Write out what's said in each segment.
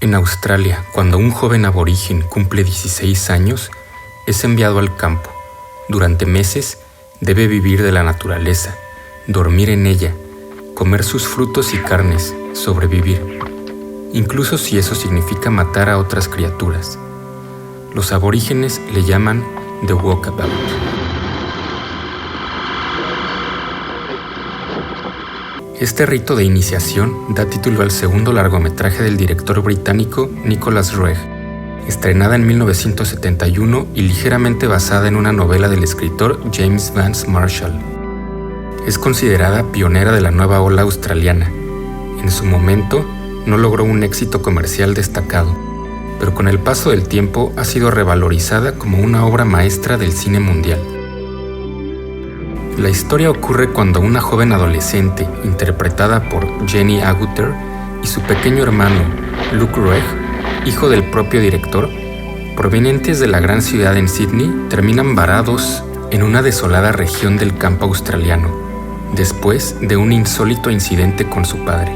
En Australia, cuando un joven aborigen cumple 16 años, es enviado al campo. Durante meses debe vivir de la naturaleza, dormir en ella, comer sus frutos y carnes, sobrevivir, incluso si eso significa matar a otras criaturas. Los aborígenes le llaman The Walkabout. Este rito de iniciación da título al segundo largometraje del director británico Nicholas Roeg, estrenada en 1971 y ligeramente basada en una novela del escritor James Vance Marshall. Es considerada pionera de la nueva ola australiana. En su momento, no logró un éxito comercial destacado, pero con el paso del tiempo ha sido revalorizada como una obra maestra del cine mundial. La historia ocurre cuando una joven adolescente, interpretada por Jenny Agutter, y su pequeño hermano, Luke Roeg, hijo del propio director, provenientes de la gran ciudad en Sydney, terminan varados en una desolada región del campo australiano, después de un insólito incidente con su padre.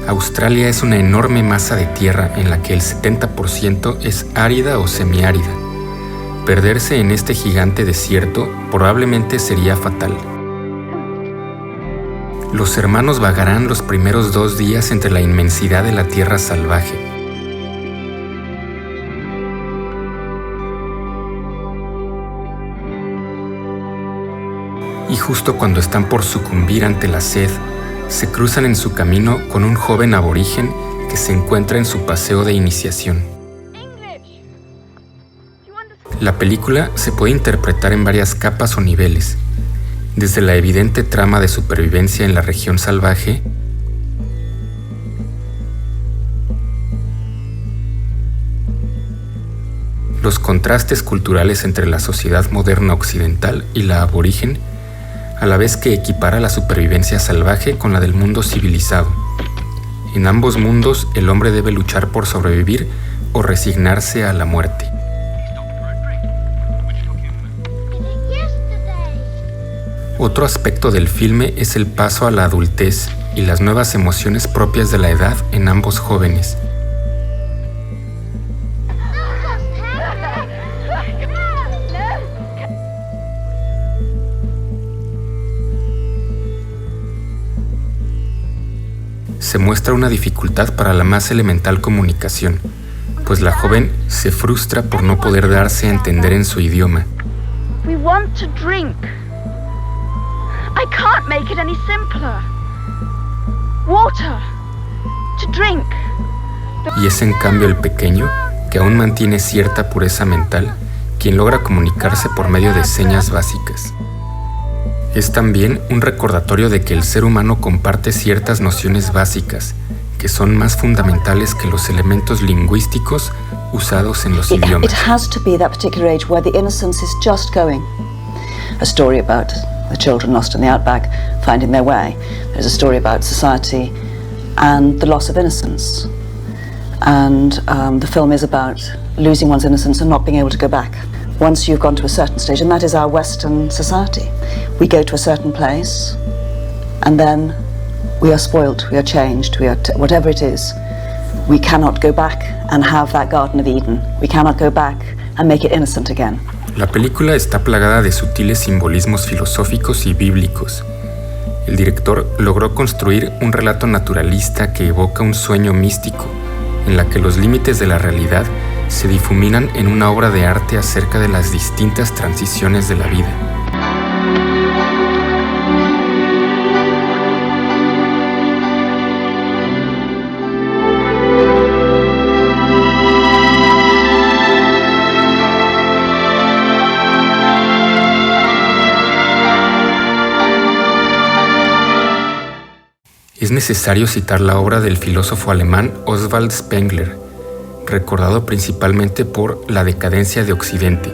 Australia es una enorme masa de tierra en la que el 70% es árida o semiárida. Perderse en este gigante desierto probablemente sería fatal. Los hermanos vagarán los primeros 2 días entre la inmensidad de la tierra salvaje. Y justo cuando están por sucumbir ante la sed, se cruzan en su camino con un joven aborigen que se encuentra en su paseo de iniciación. La película se puede interpretar en varias capas o niveles, desde la evidente trama de supervivencia en la región salvaje, los contrastes culturales entre la sociedad moderna occidental y la aborigen, a la vez que equipara la supervivencia salvaje con la del mundo civilizado. En ambos mundos, el hombre debe luchar por sobrevivir o resignarse a la muerte. Otro aspecto del filme es el paso a la adultez y las nuevas emociones propias de la edad en ambos jóvenes. Se muestra una dificultad para la más elemental comunicación, pues la joven se frustra por no poder darse a entender en su idioma. We want to drink. I can't make it any simpler. Water. To drink. Y es en cambio el pequeño, que aún mantiene cierta pureza mental, quien logra comunicarse por medio de señas básicas. Es también un recordatorio de que el ser humano comparte ciertas nociones básicas, que son más fundamentales que los elementos lingüísticos usados en los idiomas. It has to be that particular age where the innocence is just going. A story about the children lost in the outback, finding their way. There's a story about society and the loss of innocence. And the film is about losing one's innocence and not being able to go back. Once you've gone to a certain stage, and that is our Western society. We go to a certain place, and then we are spoilt, we are changed, we are whatever it is. We cannot go back and have that Garden of Eden. We cannot go back and make it innocent again. La película está plagada de sutiles simbolismos filosóficos y bíblicos. El director logró construir un relato naturalista que evoca un sueño místico, en la que los límites de la realidad se difuminan en una obra de arte acerca de las distintas transiciones de la vida. Es necesario citar la obra del filósofo alemán Oswald Spengler, recordado principalmente por La decadencia de Occidente,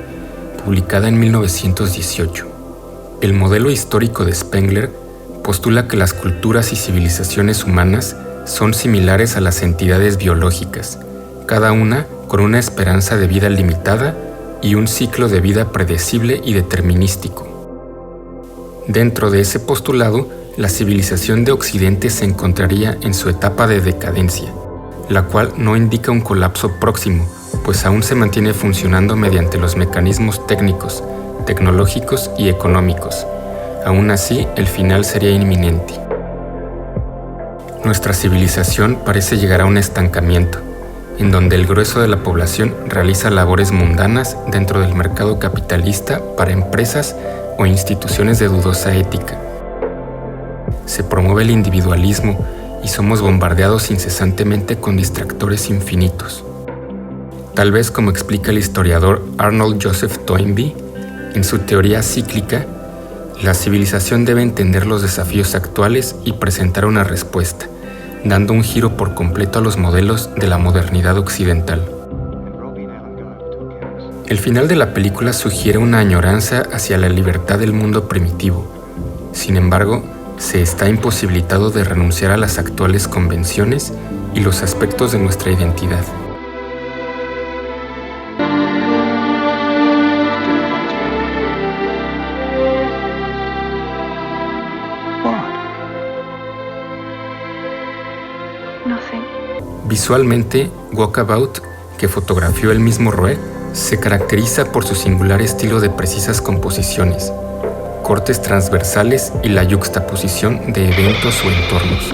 publicada en 1918. El modelo histórico de Spengler postula que las culturas y civilizaciones humanas son similares a las entidades biológicas, cada una con una esperanza de vida limitada y un ciclo de vida predecible y determinístico. Dentro de ese postulado, la civilización de Occidente se encontraría en su etapa de decadencia. la cual no indica un colapso próximo, pues aún se mantiene funcionando mediante los mecanismos técnicos, tecnológicos y económicos. Aún así, el final sería inminente. Nuestra civilización parece llegar a un estancamiento, en donde el grueso de la población realiza labores mundanas dentro del mercado capitalista para empresas o instituciones de dudosa ética. Se promueve el individualismo y somos bombardeados incesantemente con distractores infinitos. Tal vez como explica el historiador Arnold Joseph Toynbee, en su teoría cíclica, la civilización debe entender los desafíos actuales y presentar una respuesta, dando un giro por completo a los modelos de la modernidad occidental. El final de la película sugiere una añoranza hacia la libertad del mundo primitivo. Sin embargo, se está imposibilitado de renunciar a las actuales convenciones y los aspectos de nuestra identidad. Visualmente, Walkabout, que fotografió el mismo Roeg, se caracteriza por su singular estilo de precisas composiciones, cortes transversales y la yuxtaposición de eventos o entornos.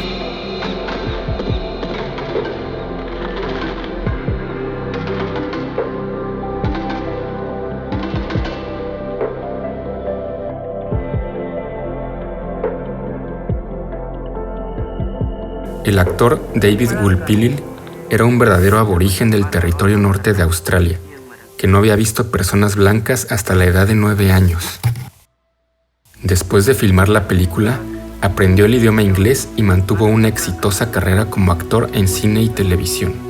El actor David Gulpilil era un verdadero aborigen del territorio norte de Australia, que no había visto personas blancas hasta la edad de 9 años. Después de filmar la película, aprendió el idioma inglés y mantuvo una exitosa carrera como actor en cine y televisión.